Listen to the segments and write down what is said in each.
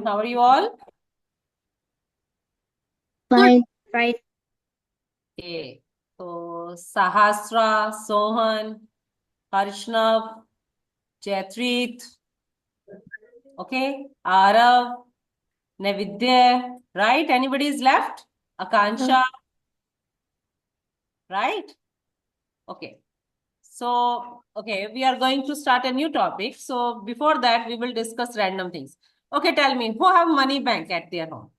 How are you all? Fine. Fine. Okay. So Sahasra, Sohan, Harshnav, Jaipreet, okay, Arav, Navidya, right? Anybody is left? Akansha, right? Okay. So, okay, we are going to start a new topic. So before that, we will discuss random things. Okay, tell me, who have money bank at their home?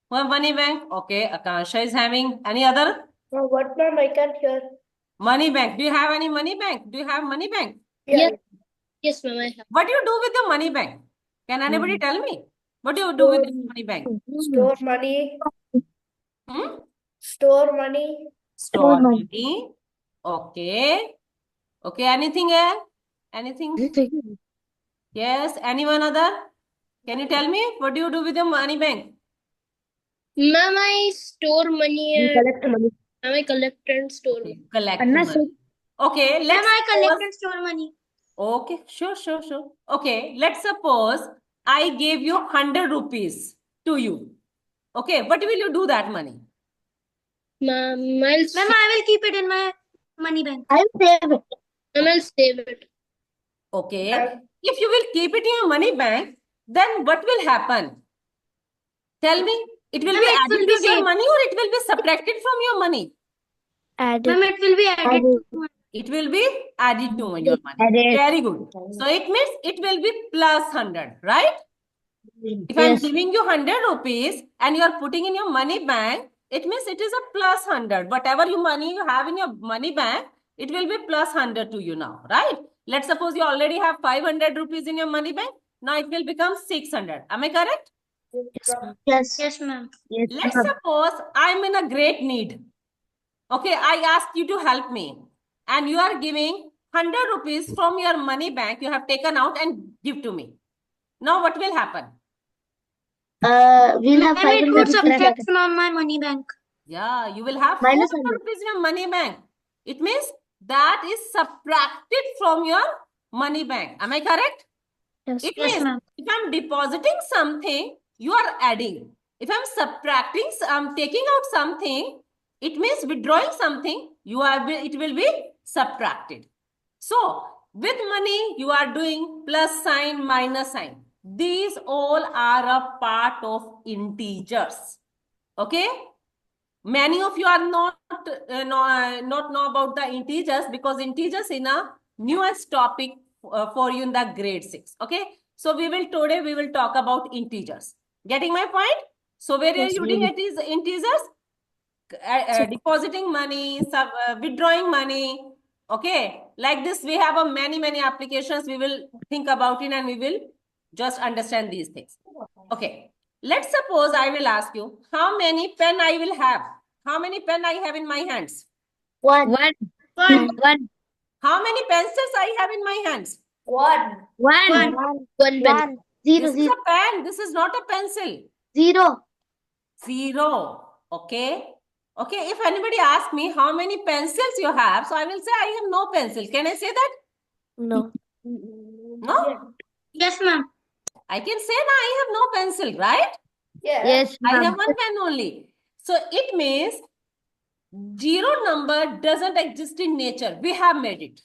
Who have money bank? Okay, Akansha is having. Any other? No, what, ma'am? I can't hear. Money bank. Do you have any money bank? Do you have money bank? Yeah. Yes, ma'am. I have. What do you do with your money bank? Can anybody tell me? What do you do with Store, your money bank? store money. Hmm? Store money. Store money. Okay. Okay. Anything else? Anything? Yes. Anyone other? Can you tell me? What do you do with your money bank? Ma'am, I store money. We collect money. Ma'am, I collect and store money. Collect Anna money. said, Okay. Ma'am, Let's I collect suppose. and store money. Okay. Sure. Okay. Let's suppose I gave you 100 rupees to you. Okay. What will you do that money? Ma'am, I will keep it in my money bank. I'll save it. Ma'am, I'll save it. Okay. If you will keep it in your money bank, then what will happen? Tell me. It will Ma'am, be it added will be to your saved. money or it will be subtracted from your money? Add Ma'am, it. it will be added to my. It will be added to your money. Added. Very good. So it means it will be plus 100, right? If I'm Yes. giving you 100 rupees and you are putting in your money bank, it means it is a plus 100. Whatever you money you have in your money bank, it will be plus 100 to you now, right? Let's suppose you already have 500 rupees in your money bank. Now it will become 600. Am I correct? Yes. Yes, ma'am. Yes. Let's suppose I'm in a great need. Okay, I asked you to help me. And you are giving 100 rupees from your money bank you have taken out and give to me. Now what will happen? We'll have Ma'am, it 500 would rupees. subtract from my money bank. Yeah, you will have Minus 400 100. rupees in your money bank. It means that is subtracted from your money bank. Am I correct? Yes. It Yes, means ma'am. if I'm depositing something, you are adding. If I'm subtracting, I'm taking out something, it means withdrawing something, it will be subtracted. So with money, you are doing plus sign, minus sign. These all are a part of integers. Okay. Many of you are not know about the integers because integers in a newest topic for you in the grade 6. Okay. So today we will talk about integers. Getting my point? So where are you doing it is integers? Depositing money, withdrawing money. Okay. Like this, we have a many applications. We will think about it and we will just understand these things. Okay. Let's suppose I will ask you how many pen I will have. How many pen I have in my hands? One. How many pencils I have in my hands? One. One. Pen. Zero. This is a pen. This is not a pencil. Zero. Zero. Okay. Okay. If anybody asks me how many pencils you have, so I will say I have no pencil. Can I say that? No. No? Yes, ma'am. I can say that I have no pencil, right? Yes. I have one pen only. So it means zero number doesn't exist in nature. We have made it.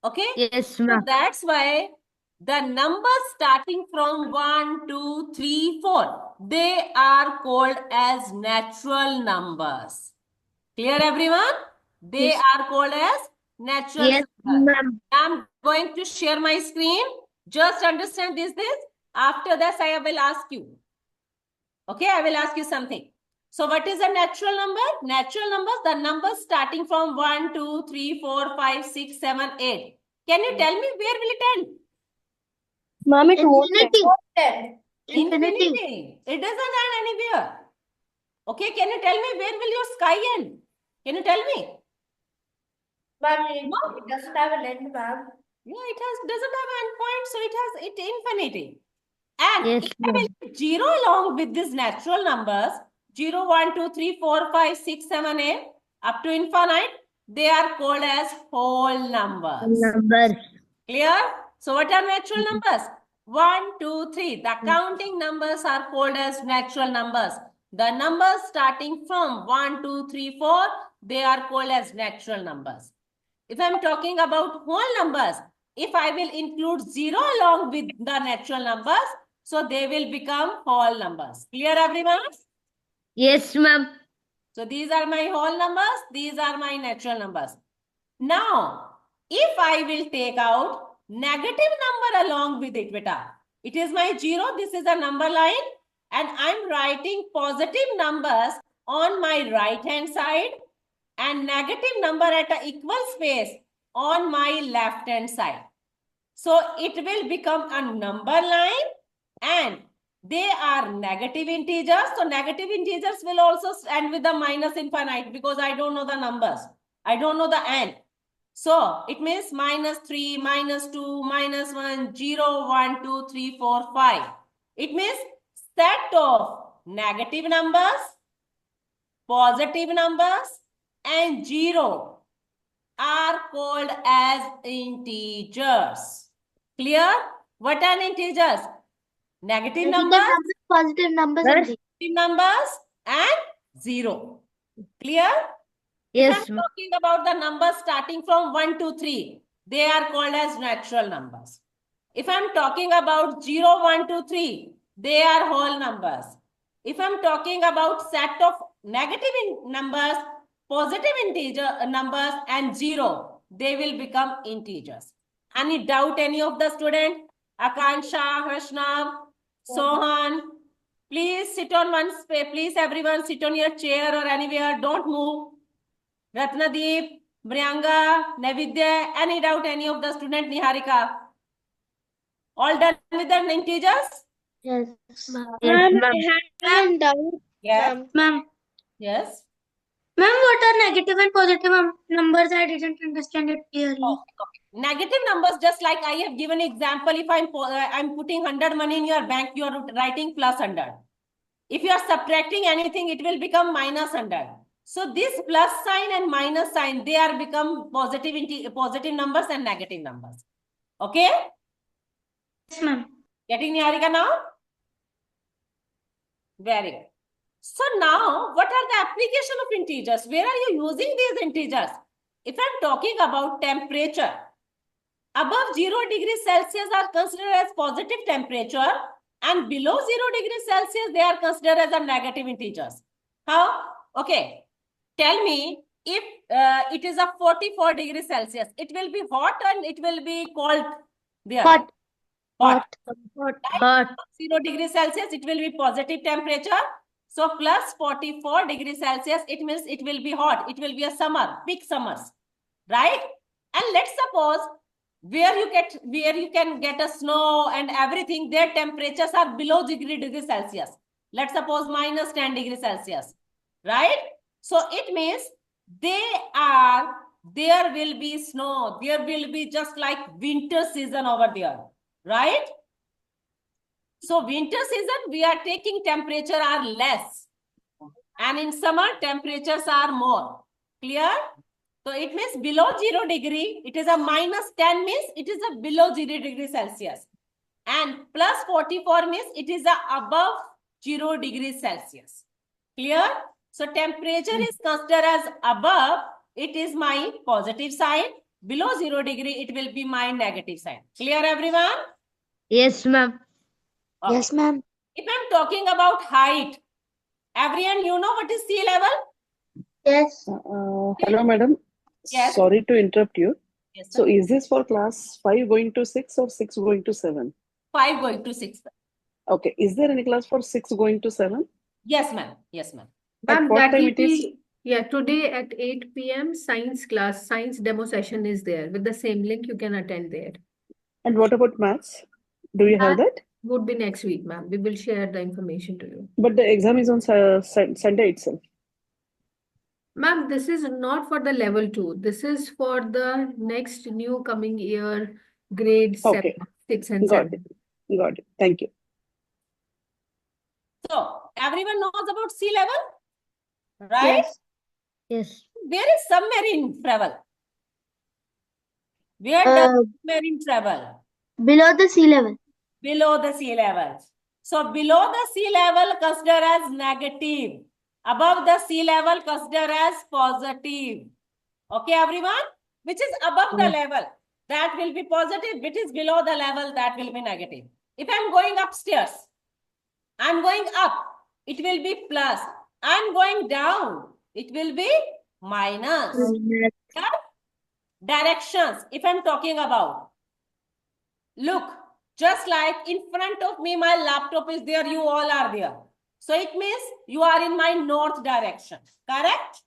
Okay? Yes, So that's why the numbers starting from 1, 2, 3, 4, they are called as natural numbers. Clear, everyone? They Yes. are called as natural Yes, numbers. ma'am. I'm going to share my screen. Just understand this. After this, I will ask you. Okay, I will ask you something. So what is a natural number? Natural numbers, the numbers starting from 1, 2, 3, 4, 5, 6, 7, 8. Can you tell me where will it end? Ma'am, it Infinity. Infinity. It doesn't end anywhere. Okay, can you tell me where will your sky end? Can you tell me? Ma'am, it doesn't have an end, ma'am. Yeah, doesn't have an end point, so it has infinity. And Yes, if I will zero along with these natural numbers, 0, 1, 2, 3, 4, 5, 6, 7, 8, up to infinite, they are called as whole numbers. Numbers. Clear? So what are natural numbers? 1, 2, 3. The counting numbers are called as natural numbers. The numbers starting from 1, 2, 3, 4, they are called as natural numbers. If I'm talking about whole numbers, if I will include 0 along with the natural numbers, so they will become whole numbers. Clear, everyone? Yes, ma'am. So these are my whole numbers. These are my natural numbers. Now, if I will take out negative number along with it, beta, it is my 0. This is a number line. And I'm writing positive numbers on my right hand side and negative number at an equal space on my left hand side. So it will become a number line and they are negative integers. So negative integers will also end with the minus infinite because I don't know the numbers. I don't know the end. So it means minus 3, minus 2, minus 1, 0, 1, 2, 3, 4, 5. It means set of negative numbers, positive numbers, and 0 are called as integers. Clear? What are integers? Negative numbers, positive numbers, Yes. only. positive numbers, and 0. Clear? If Yes, I'm ma'am. talking about the numbers starting from 1 to 3, they are called as natural numbers. If I'm talking about 0, 1, 2, 3, they are whole numbers. If I'm talking about set of negative numbers, positive integer numbers, and 0, they will become integers. Any doubt, any of the student? Akansha, Harshnav, Sohan, please sit on one space. Please, everyone, sit on your chair or anywhere. Don't move. Ratnadeep, Brianga, Navidya, any doubt, any of the student, Niharika? All done with the integers? Yes. Yes, Ma'am, ma'am. I had one doubt. Yes. Ma'am, Yes. what are negative and positive numbers? I didn't understand it clearly. Okay. Negative numbers, just like I have given example, if I'm putting 100 money in your bank, you are writing plus 100. If you are subtracting anything, it will become minus 100. So this plus sign and minus sign, they are become positive numbers and negative numbers. Okay? Yes, ma'am. Getting Niharika now? Very good. So now, what are the application of integers? Where are you using these integers? If I'm talking about temperature, above 0 degrees Celsius are considered as positive temperature and below 0 degrees Celsius, they are considered as a negative integers. How? Okay. Tell me, if it is a 44 degrees Celsius, it will be hot and it will be cold there. Hot. Hot. Hot. 0 degrees Celsius, it will be positive temperature. So plus 44 degrees Celsius, it means it will be hot. It will be a summer, peak summers, right? And let's suppose where you can get a snow and everything, their temperatures are below 0 degrees Celsius. Let's suppose minus 10 degrees Celsius, right? So it means there will be snow. There will be just like winter season over there, right? So winter season, we are taking temperature are less. And in summer, temperatures are more. Clear? So it means below 0 degree, it is a minus 10 means it is a below 0 degree Celsius. And plus 44 means it is a above 0 degree Celsius. Clear? So temperature is considered as above, it is my positive sign. Below 0 degree, it will be my negative sign. Clear, everyone? Yes, ma'am. Okay. Yes, ma'am. If I'm talking about height, everyone, you know what is sea level? Yes. Hello, madam. Yes. Sorry to interrupt you. Yes, So, sir. is this for class 5 going to 6 or 6 going to 7? 5 going to 6. Okay. Is there any class for 6 going to 7? Yes, ma'am. Yes, ma'am. At Ma'am, what that time will it is? be, yeah, today at 8 p.m. science class, science demo session is there. With the same link, you can attend there. And what about maths? Do you have that? Would be next week, ma'am. We will share the information to you. But the exam is on Sunday itself. Ma'am, this is not for the level 2. This is for the next new coming year, grade 7, Okay. 6 and Got 7. it. Got it. Thank you. So, everyone knows about sea level, right? Yes. Yes. Where is submarine travel? Where does submarine travel? Below the sea level. Below the sea level. So below the sea level, consider as negative. Above the sea level, consider as positive. Okay, everyone? Which is above the Yes. level, that will be positive. Which is below the level, that will be negative. If I'm going upstairs, I'm going up, it will be plus. I'm going down, it will be minus. Yeah? Directions, if I'm talking about. Look, just like in front of me, my laptop is there, you all are there. So it means you are in my north direction, correct?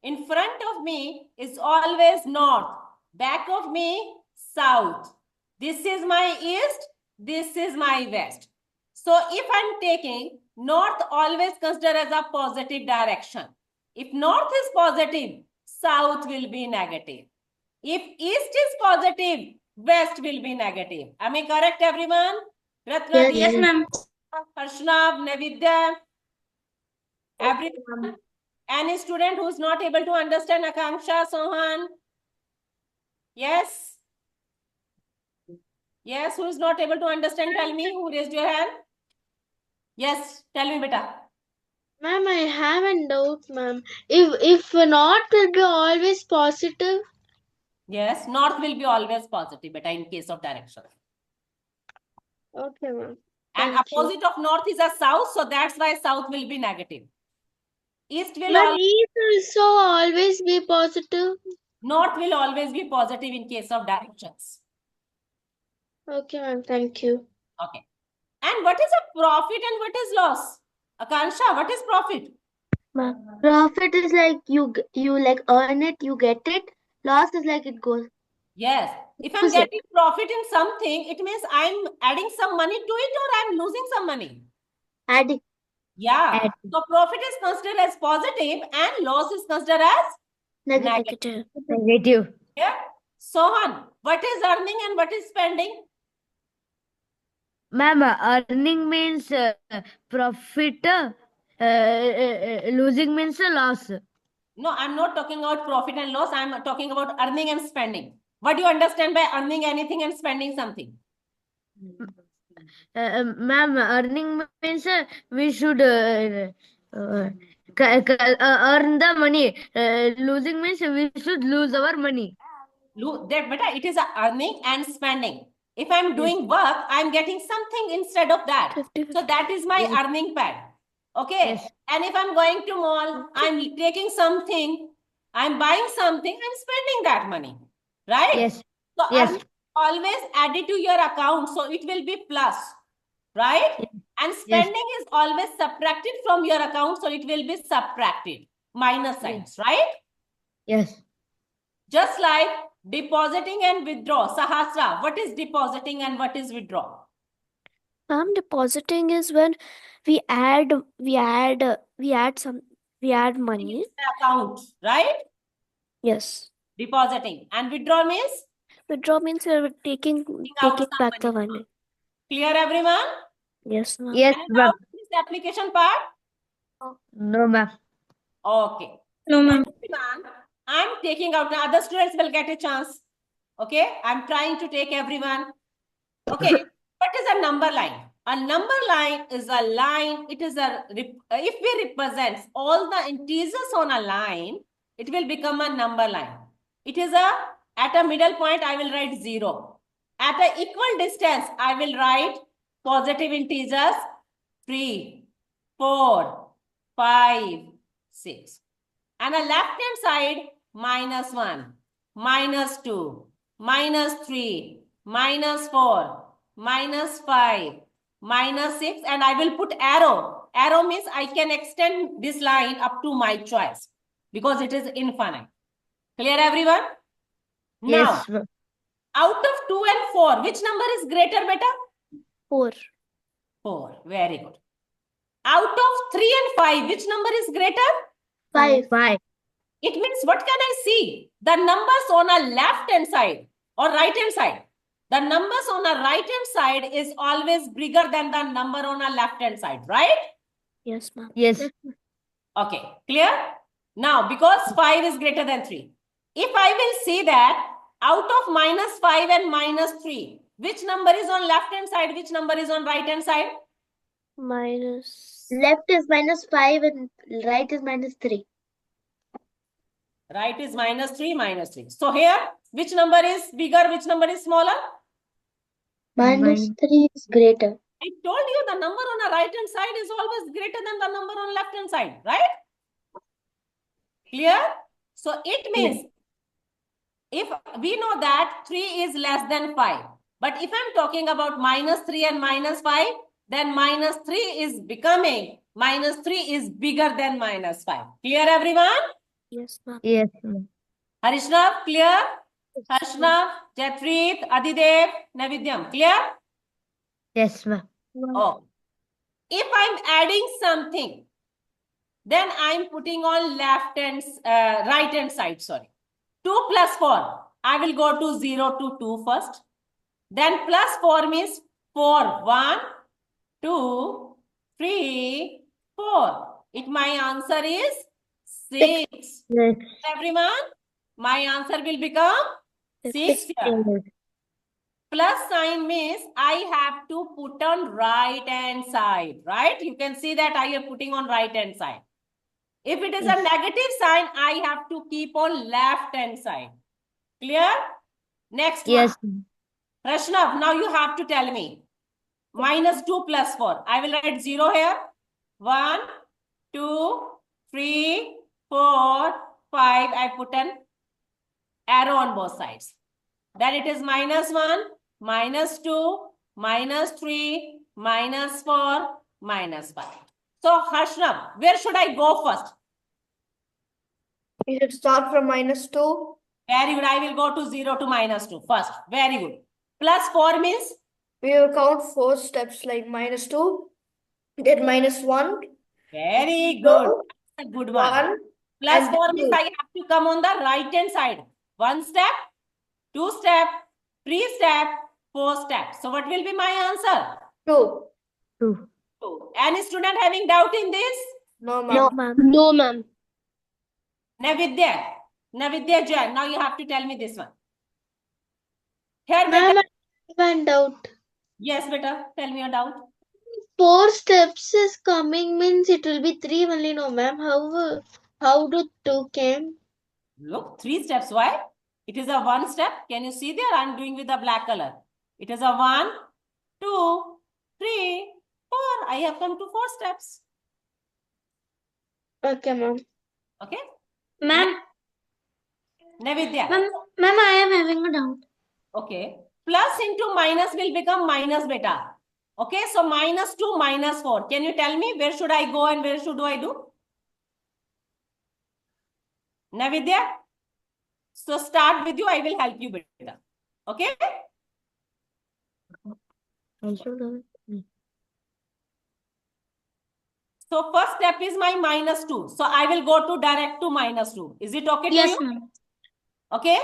In front of me is always north. Back of me, south. This is my east, this is my west. So if I'm taking north, always consider as a positive direction. If north is positive, south will be negative. If east is positive, west will be negative. Am I correct, everyone? Ratna, Yes, ma'am. Harshnav, Navidya, everyone. Any student who is not able to understand Akanksha, Sohan? Yes? Yes, who is not able to understand? Tell me, who raised your hand? Yes, tell me, beta. Ma'am, I have a doubt, ma'am. If not will be always positive. Yes, north will be always positive, beta, in case of direction. Okay, ma'am. And Thank you. opposite of north is a south, so that's why south will be negative. East will But always, east also always be positive. north will always be positive in case of directions. Okay, ma'am. Thank you. Okay. And what is a profit and what is loss? Akansha, what is profit? Profit is like you like earn it, you get it. Loss is like it goes. Yes. If I'm Lose it. getting profit in something, it means I'm adding some money to it or I'm losing some money. Adding. Yeah. Add. So profit is considered as positive and loss is considered as Negative. Negative. yeah. Sohan, what is earning and what is spending? Ma'am, earning means profit. Losing means loss. No, I'm not talking about profit and loss. I'm talking about earning and spending. What do you understand by earning anything and spending something? Ma'am, earning means we should earn the money. Losing means we should lose our money. That beta, it is a earning and spending. If I'm doing work, I'm getting something instead of that. 50. So that is my Yes. earning pad. Okay. Yes. And if I'm going to mall, I'm taking something, I'm buying something, I'm spending that money. Right? Yes. So Yes. earning always added to your account. So it will be plus. Right? And spending is always subtracted from your account. So it will be subtracted. Minus signs. Right? Yes. Just like depositing and withdraw. Sahasra, what is depositing and what is withdraw? Ma'am, depositing is when we add money. Account, right? Yes. Depositing. And withdraw means? Withdraw means we're taking out back the some money. Clear, everyone? Yes, ma'am. Yes, Any ma'am. doubt in this application part? No, ma'am. Okay. No, ma'am. Everyone, I'm taking out, the other students will get a chance. Okay, I'm trying to take everyone. Okay, what is a number line? A number line is a line, it is a, if we represent all the integers on a line, it will become a number line. It is a, at a middle point, I will write 0. At an equal distance, I will write positive integers 3, 4, 5, 6. And a left hand side, -1, -2, -3, -4, -5, -6, and I will put arrow. Arrow means I can extend this line up to my choice because it is infinite. Clear, everyone? Now, Yes, ma'am. out of 2 and 4, which number is greater, beta? 4. 4. Very good. Out of 3 and 5, which number is greater? 5. 5. It means what can I see? The numbers on a left hand side or right hand side. The numbers on a right hand side is always bigger than the number on a left hand side, right? Yes, ma'am. Yes. Okay, clear? Now, because 5 is greater than 3. If I will see that out of -5 and -3, Which number is on left hand side? Which number is on right hand side? Minus. Left is -5 and right is -3. Right is -3. So here, which number is bigger? Which number is smaller? -3 is greater. I told you the number on the right hand side is always greater than the number on left hand side, right? Clear? So it means if we know that 3 is less than 5, but if I'm talking about -3 and -5, then -3 is becoming, -3 is bigger than -5. Clear, everyone? Yes, ma'am. Yes, ma'am. Harishnav, clear? Harshnav, Jaipreet, Adidev, Navidyam, clear? Yes, ma'am. Oh. If I'm adding something, then I'm putting on right hand side, sorry. 2 plus 4, I will go to 0 to 2 first. Then plus 4 means 4, 1, 2, 3, 4. My answer is 6. Yes. Everyone, my answer will become 6 here. Yes. Plus sign means I have to put on right hand side, right? You can see that I am putting on right hand side. If it is a negative sign, I have to keep on left hand side. Clear? Next Yes. one. Rashnav, now you have to tell me. -2 plus 4. I will write 0 here. 1, 2, 3, 4, 5. I put an arrow on both sides. Then it is -1, -2, -3, -4, -5. So Harshnav, where should I go first? You should start from -2. Very good. I will go to 0 to -2 first. Very good. Plus 4 means? We will count 4 steps like -2, then -1. Very good. So, That's a good one. 1. Plus and 4 means 2. I have to come on the right hand side. 1 step, 2 step, 3 step, 4 steps. So what will be my answer? 2. 2. 2. Any student having doubt in this? No, ma'am. No, ma'am. No, ma'am. Navidya Jain. Now you have to tell me this one. Here, Ma'am, beta. I have a doubt. Yes, beta. Tell me your doubt. 4 steps is coming means it will be 3 only, no, ma'am. How do 2 came? Look, 3 steps. Why? It is a 1 step. Can you see there? I'm doing with the black color. It is a 1, 2, 3, 4. I have come to 4 steps. Okay, ma'am. Okay? Ma'am, Navidya. ma'am, I am having a doubt. Okay. Plus into minus will become minus, beta. Okay. So -2, -4. Can you tell me where should I go and where should I do? Navidya? So start with you. I will help you, beta. Okay? I should have. So first step is my -2. So I will go to direct to -2. Is it okay to Yes, you? ma'am. Okay.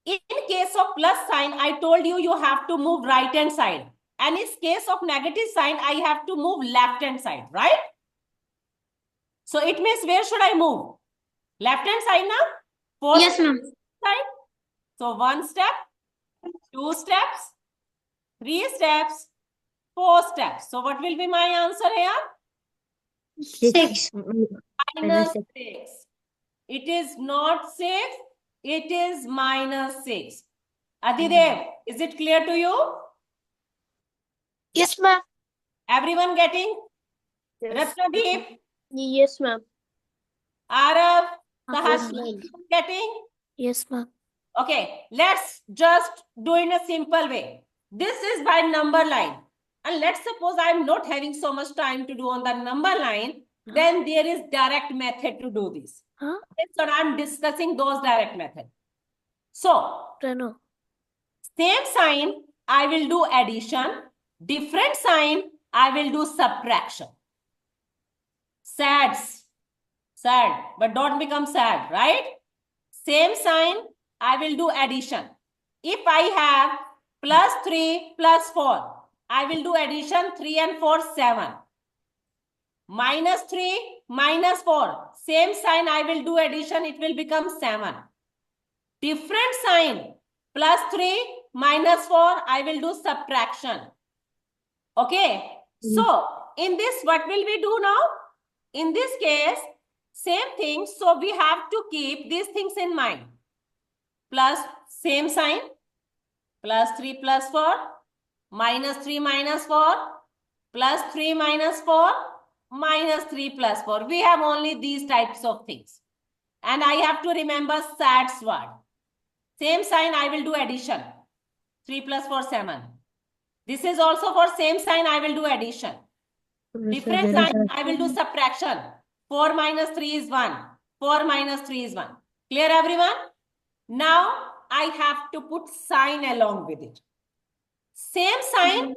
In case of plus sign, I told you you have to move right hand side. And in case of negative sign, I have to move left hand side, right? So it means where should I move? Left hand side now? 4 Yes, ma'am. side. So 1 step, 2 steps, 3 steps, 4 steps. So what will be my answer here? 6. -6. It is not 6. It is -6. Adidev, is it clear to you? Yes, ma'am. Everyone getting? Yes. Ratnadeep, Yes, ma'am. Arav, Yes, Sahash, ma'am. getting? Yes, ma'am. Okay, let's just do in a simple way. This is by number line. And let's suppose I'm not having so much time to do on the number line, then there is direct method to do this. Huh? So I'm discussing those direct methods. So, Reno. same sign, I will do addition. Different sign, I will do subtraction. Sad, but don't become sad, right? Same sign, I will do addition. If I have +3 +4, I will do addition. 3 and 4, 7. -3 -4, same sign, I will do addition. It will become 7. Different sign, +3 minus 4, I will do subtraction. Okay. So, in this, what will we do now? In this case, same thing. So, we have to keep these things in mind. Plus, same sign. Plus 3 plus 4. Minus 3 minus 4. Plus 3 minus 4. Minus 3 plus 4. We have only these types of things. And I have to remember SAT's word. Same sign, I will do addition. 3 plus 4, 7. This is also for same sign, I will do addition. Different sign, I will do subtraction. 4 minus 3 is 1. 4 minus 3 is 1. Clear, everyone? Now, I have to put sign along with it. Same sign,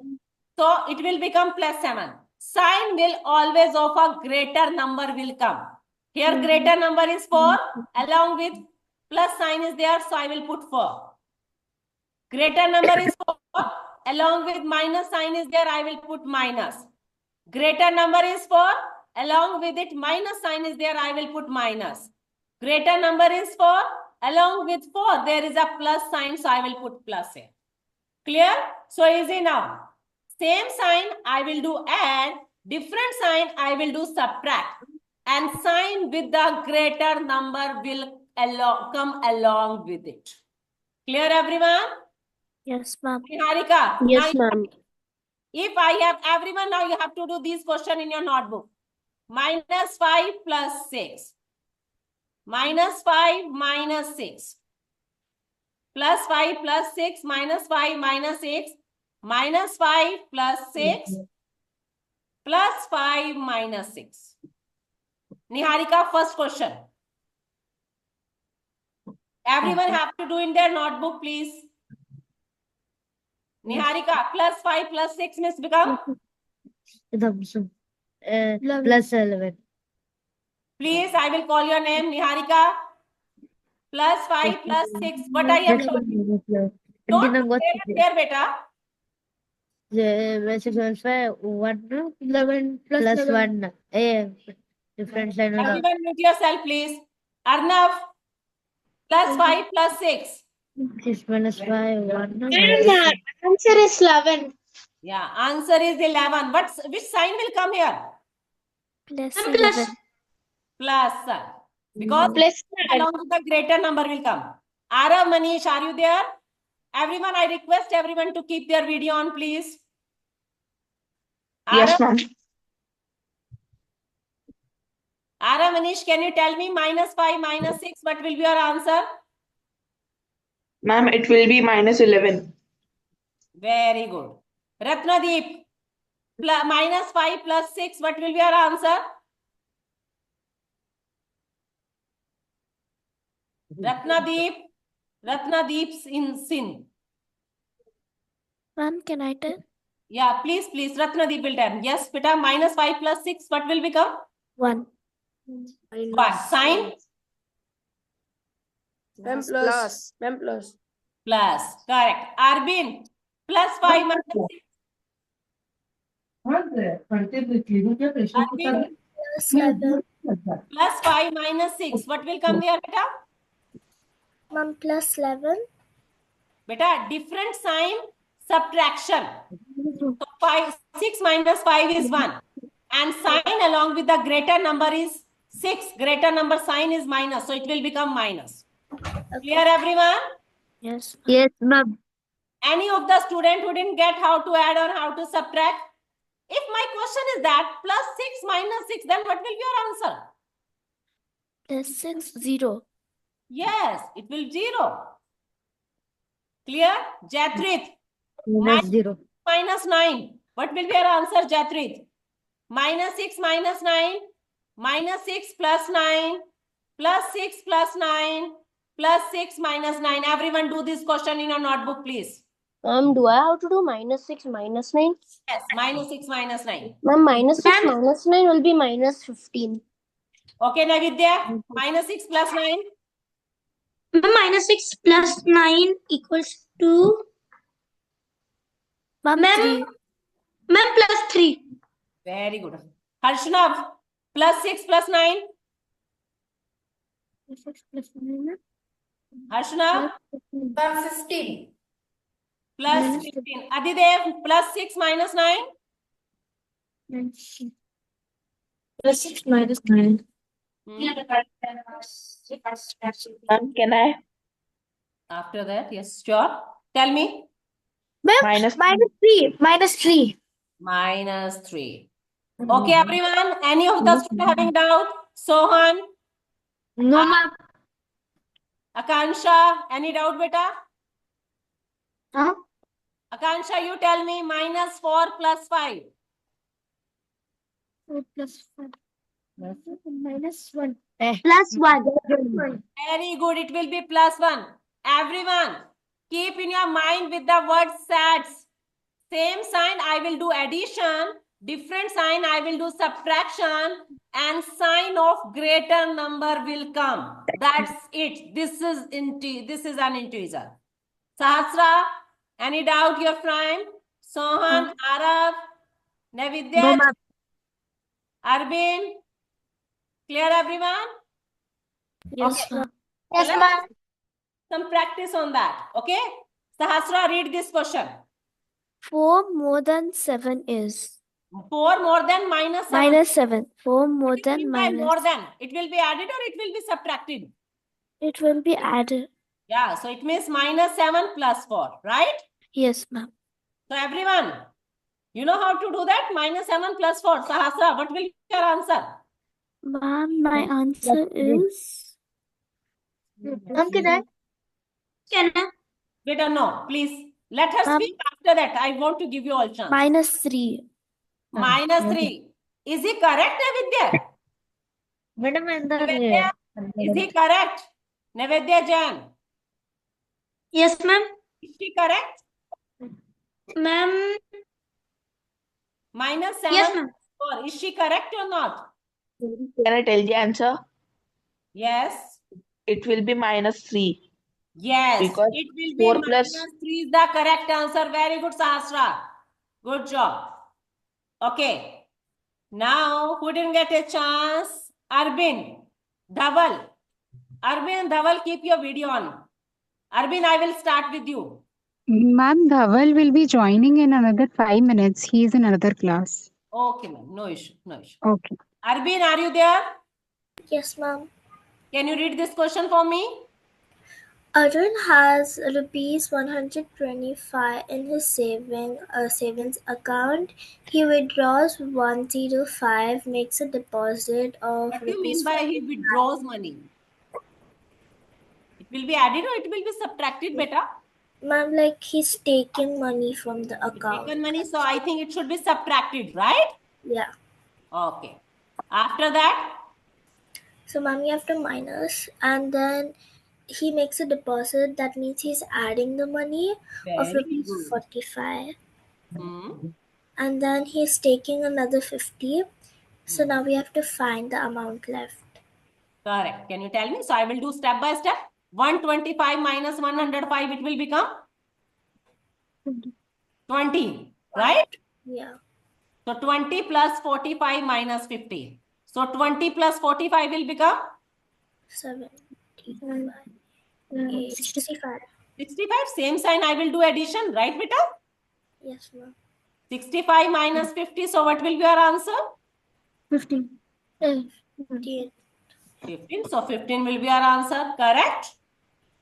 so it will become plus 7. Sign will always of a greater number will come. Here, greater number is 4. Along with plus sign is there, so I will put 4. Greater number is 4. Along with minus sign is there, I will put minus. Greater number is 4. Along with it, minus sign is there, I will put minus. Greater number is 4. Along with 4, there is a plus sign, so I will put plus here. Clear? So easy now. Same sign, I will do add. Different sign, I will do subtract. And sign with the greater number will come along with it. Clear, everyone? Yes, ma'am. Niharika, Yes, now ma'am. if I have everyone, now you have to do this question in your notebook. Minus 5 plus 6. Minus 5 minus 6. Plus 5 plus 6 minus 5 minus 6. Minus 5 plus 6. Plus 5 minus 6. Niharika, first question. Everyone have to do in their notebook, please. Niharika, plus 5 plus 6 means become? Plus 11. Please, I will call your name, Niharika. Plus 5 plus 6. What I have told you? Don't there, beta. 11 plus 1. Different sign. Everyone mute yourself, please. Arnav, plus 5 plus 6. 6 minus 5, 1. Answer is 11. Yeah, answer is 11. Which sign will come here? Plus Plus 11. Plus sign. Because Plus along with the greater number will come. Arav, Manish, are you there? Everyone, I request everyone to keep their video on, please. Yes, Arav, ma'am. Arav, Manish, can you tell me minus 5 minus 6? What will be your answer? Ma'am, it will be minus 11. Very good. Ratnadeep, minus 5 plus 6, what will be your answer? Ratnadeep's in sin. Ma'am, can I tell? Yeah, please, Ratnadeep will tell. Yes, beta, minus 5 plus 6, what will become? 1. What? Sign? Ma'am plus. Ma'am plus. Plus. Correct. Arbin, plus 5 minus 6. Arbin, Plus 11. plus 5 minus 6. What will come there, beta? Ma'am, plus 11. Beta, different sign, subtraction. So 6 minus 5 is 1. And sign along with the greater number is 6. Greater number sign is minus. So it will become minus. Clear, everyone? Yes. Yes, ma'am. Any of the student who didn't get how to add or how to subtract? If my question is that plus 6 minus 6, then what will be your answer? Plus 6, 0. Yes, it will 0. Clear? Jatrit, Minus 0. minus 9. What will be your answer, Jatrit? Minus 6 minus 9. Minus 6 plus 9. Plus 6 plus 9. Plus 6 minus 9. Everyone do this question in your notebook, please. Do I have to do minus 6 minus 9? Yes, minus 6 minus 9. Ma'am, minus 6 minus 9 will be minus 15. Okay, Navidya, minus 6 plus 9. Ma'am, minus 6 plus 9 equals to... Ma'am, Ma'am, 3. Ma'am, plus 3. Very good. Harshnav, plus 6 plus 9. Harshnav, Ma'am 15. plus Minus 15. Adidev, plus 6 minus 9. plus 6 minus 9. Ma'am, can I? After that, yes, sure. Tell me. Minus Minus 3. Minus 3. Minus 3. Okay, everyone. Any of the student having doubt? Sohan, No, ma'am. Akansha, any doubt, beta? Huh? Akansha, you tell me minus 4 plus 5. 4 plus 5. Minus 1. Plus 1. Very good. It will be plus 1. Everyone, keep in your mind with the word sets. Same sign, I will do addition. Different sign, I will do subtraction. And sign of greater number will come. That's it. This is an integer. Sahasra, any doubt, your friend? Sohan, Arav, No, Navidya, ma'am. Arvind. Clear, everyone? Yes, Okay. ma'am. Yes, Let's ma'am. some practice on that. Okay? Sahasra, read this question. 4 more than 7 is 4 more than minus 7. minus 7. 4 more What do you than mean by minus. more than? It will be added or it will be subtracted? It will be added. Yeah, so it means minus 7 plus 4, right? Yes, ma'am. So everyone, you know how to do that? Minus 7 plus 4. Sahasra, what will be your answer? Ma'am, my answer is Ma'am, can I? Beta, no, please. Let her Ma'am. speak after that. I want to give you all chance. minus 3. Minus 3. Is he correct, Navidya? Madam, Navidya, is he correct? Navidya Jan, Yes, ma'am. is she correct? Ma'am. Minus 7 Yes, ma'am. 4. Is she correct or not? Can I tell the answer? Yes. It will be minus 3. Yes. Because It will be 4 minus plus- 3 is the correct answer. Very good, Sahasra. Good job. Okay. Now, who didn't get a chance? Arvind, Dhaval. Arvind, Dhaval, keep your video on. Arvind, I will start with you. Ma'am, Dhaval will be joining in another 5 minutes. He is in another class. Okay, ma'am. No issue. No issue. Okay. Arvind, are you there? Yes, ma'am. Can you read this question for me? Arun has rupees 125 in his savings account. He withdraws 105, makes a deposit of What do you mean rupees by he withdraws money? It will be added or it will be subtracted, beta? Ma'am, like he's taking money from the account. Taken money, so I think it should be subtracted, right? Yeah. Okay. After that, So, ma'am, you have to minus, and then he makes a deposit. That means he's adding the money of very rupees good. 45, Hmm. and then he's taking another 50. So now we have to find the amount left. Correct. Can you tell me? So I will do step by step. 125 minus 105, it will become 20, right? Yeah. So 20 plus 45 minus 50. So 20 plus 45 will become 75, 65. 65. Same sign, I will do addition, right, beta? Yes, ma'am. 65 minus 50. So what will be your answer? 15. 58. 15. So 15 will be our answer. Correct?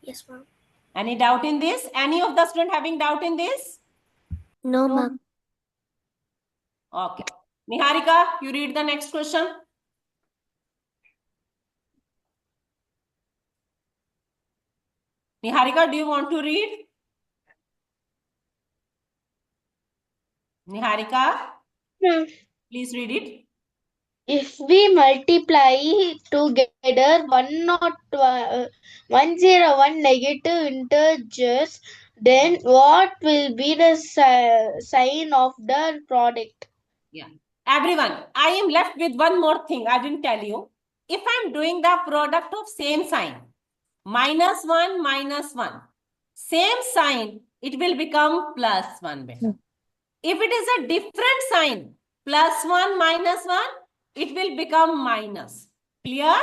Yes, ma'am. Any doubt in this? Any of the student having doubt in this? No, ma'am. Okay. Niharika, you read the next question. Niharika, do you want to read? Niharika, please read it. If we multiply together 101 negative integers, then what will be the sign of the product? Yeah. Everyone, I am left with one more thing I didn't tell you. If I'm doing the product of same sign, minus 1, same sign, it will become plus 1. Beta. If it is a different sign, plus 1, minus 1, it will become minus. Clear?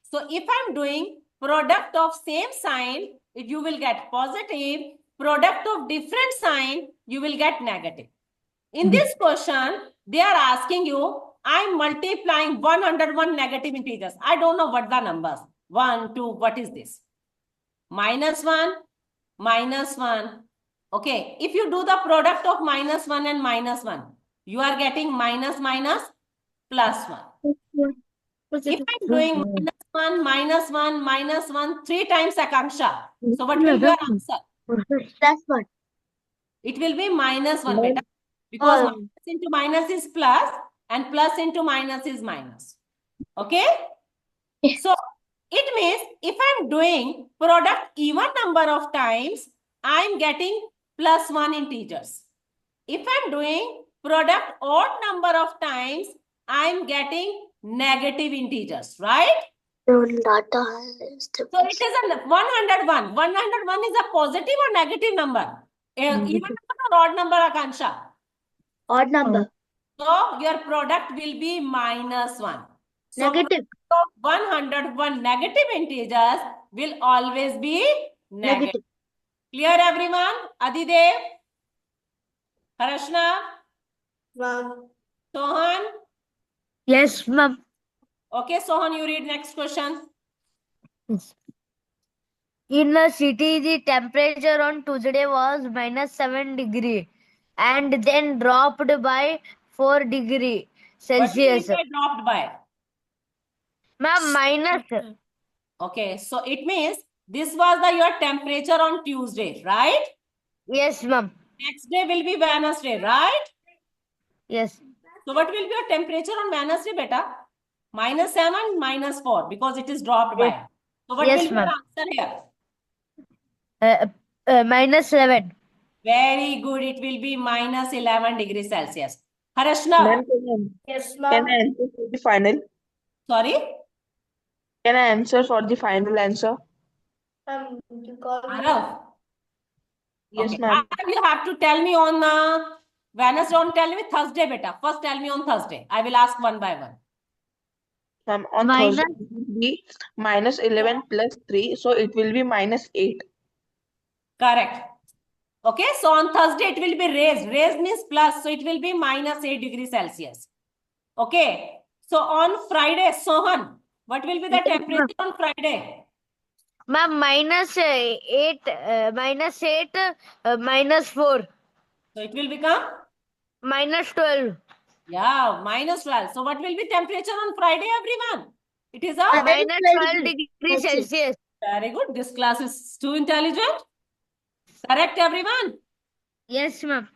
So if I'm doing product of same sign, you will get positive. product of different sign, you will get negative. In this question, they are asking you, I'm multiplying 101 negative integers. I don't know what the numbers. 1, 2, what is this? -1, -1. Okay, if you do the product of -1 and -1, you are getting minus minus plus 1. If I'm doing -1, -1, -1 3 times, Akanksha, so what will be your answer? +1. It will be -1, beta, because Oh. minus into minus is plus and plus into minus is minus. Okay? So it means if I'm doing product even number of times, I'm getting +1 integers. If I'm doing product odd number of times, I'm getting negative integers, right? So it is a 101. 101 is a positive or negative number? Even number or odd number, Akansha? Odd number. So your product will be -1. So Negative. 101 negative integers will always be negative. Negative. Clear, everyone? Adidev? Harashna? Ma'am. Sohan? Yes, ma'am. Okay, Sohan, you read next question. In a city, the temperature on Tuesday was -7 degree and then dropped by 4 degree What do you mean Celsius. by dropped by? Ma'am, minus. Okay, so it means this was your temperature on Tuesday, right? Yes, ma'am. Next day will be Wednesday, right? Yes. So what will be your temperature on Wednesday, beta? -7, -4, because it is dropped by. Yes. So what Yes, will be your ma'am. answer here? -11. Very good. It will be -11 degrees Celsius. Harashna, Ma'am, Yes, can ma'am. I answer for the final? sorry? Can I answer for the final answer? You call me. Arav. Yes, Okay. ma'am. Arav, you have to tell me on Wednesday. Don't tell me Thursday, beta. First tell me on Thursday. I will ask one by one. Ma'am, on Minus- Thursday it will be -11 plus 3, so it will be -8. Correct. Okay, so on Thursday it will be raised. Raised means plus, so it will be -8 degrees Celsius. Okay, so on Friday, Sohan, what will be the temperature on Friday? Ma'am, -8, -4, So it will become, -12, yeah, -12. So what will be temperature on Friday, everyone? It is a -12 degree Celsius. very good. This class is too intelligent. Correct, everyone? Yes, ma'am.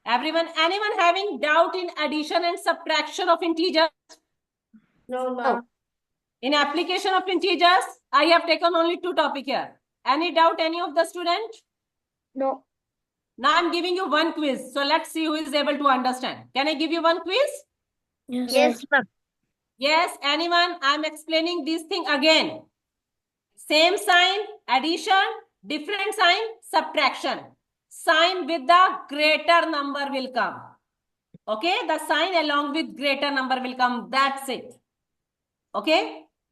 Everyone, anyone having doubt in addition and subtraction of integers? No, ma'am. In application of integers, I have taken only 2 topics here. Any doubt, any of the student? No. Now I'm giving you one quiz. So let's see who is able to understand. Can I give you one quiz? Yes, ma'am. Yes, anyone? I'm explaining this thing again. Same sign, addition, different sign, subtraction. Sign with the greater number will come. Okay, the sign along with greater number will come. That's it. Okay.